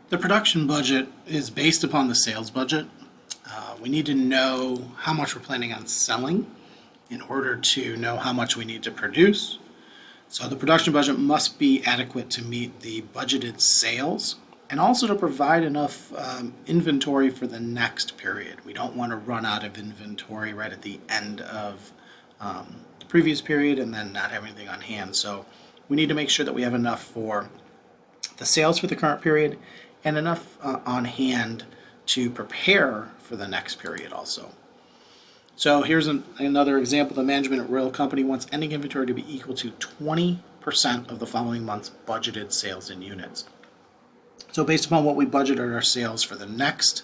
The production budget is based upon the sales budget. We need to know how much we're planning on selling in order to know how much we need to produce. So the production budget must be adequate to meet the budgeted sales and also to provide enough inventory for the next period. We don't want to run out of inventory right at the end of the previous period and then not have anything on hand. So we need to make sure that we have enough for the sales for the current period and enough on hand to prepare for the next period also. So here's another example. The management at Royal Company wants ending inventory to be equal to 20% of the following month's budgeted sales in units. So based upon what we budgeted our sales for the next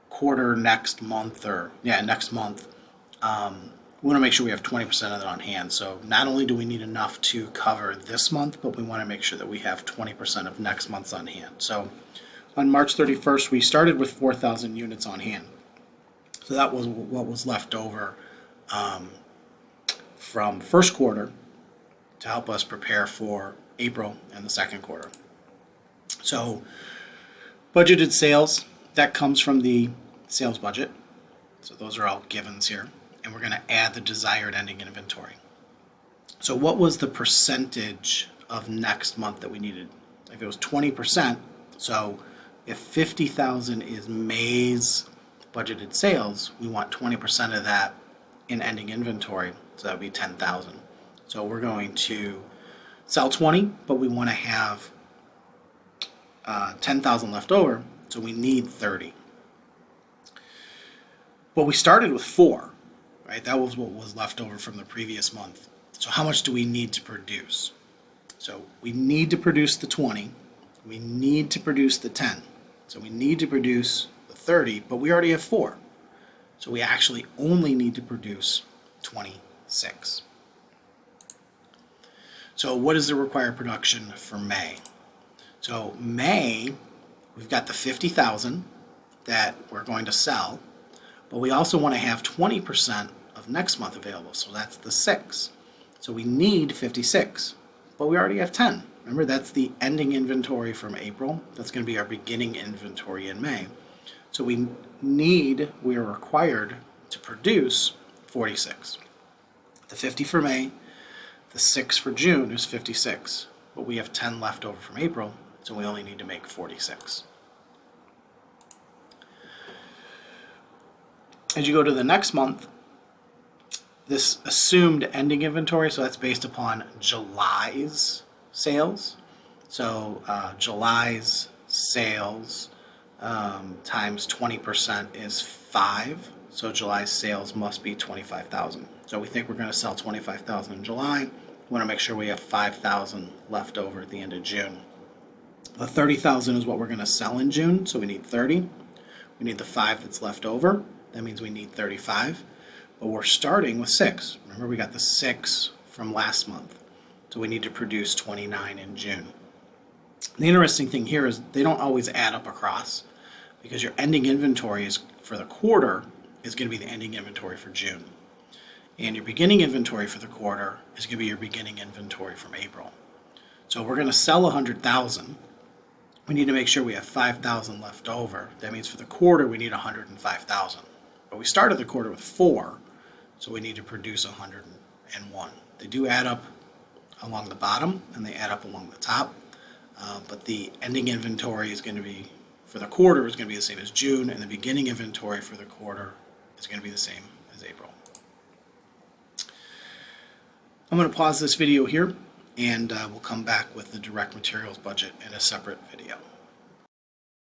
quarter, next month, next month, we want to make sure we have 20% of it on hand. So not only do we need enough to cover this month, but we want to make sure that we have 20% of next month's on hand. So on March 31st, we started with 4,000 units on hand. So that was what was left over from first quarter to help us prepare for April and the second quarter. So budgeted sales, that comes from the sales budget. So those are all givens here. And we're going to add the desired ending inventory. So what was the percentage of next month that we needed? If it was 20%, so if 50,000 is May's budgeted sales, we want 20% of that in ending inventory, so that would be 10,000. So we're going to sell 20, but we want to have 10,000 left over, so we need 30. But we started with 4, right? That was what was left over from the previous month. So how much do we need to produce? So we need to produce the 20, we need to produce the 10. So we need to produce the 30, but we already have 4. So we actually only need to produce 26. So what is the required production for May? So May, we've got the 50,000 that we're going to sell, but we also want to have 20% of next month available. So that's the 6. So we need 56, but we already have 10. Remember, that's the ending inventory from April. That's going to be our beginning inventory in May. So we are required to produce 46. The 50 for May, the 6 for June is 56, but we have 10 left over from April, so we only need to make 46. As you go to the next month, this assumed ending inventory, so that's based upon July's sales. So July's sales times 20% is 5. So July's sales must be 25,000. So we think we're going to sell 25,000 in July. We want to make sure we have 5,000 left over at the end of June. The 30,000 is what we're going to sell in June, so we need 30. We need the 5 that's left over. That means we need 35. But we're starting with 6. Remember, we got the 6 from last month. So we need to produce 29 in June. The interesting thing here is they don't always add up across, because your ending inventory is for the quarter is going to be the ending inventory for June. And your beginning inventory for the quarter is going to be your beginning inventory from April. So we're going to sell 100,000. We need to make sure we have 5,000 left over. That means for the quarter we need 105,000. But we started the quarter with 4, so we need to produce 101. They do add up along the bottom and they add up along the top, but the ending inventory is going to be for the quarter is going to be the same as June, and the beginning inventory for the quarter is going to be the same as April. I'm going to pause this video here, and we'll come back with the direct materials budget in a separate video.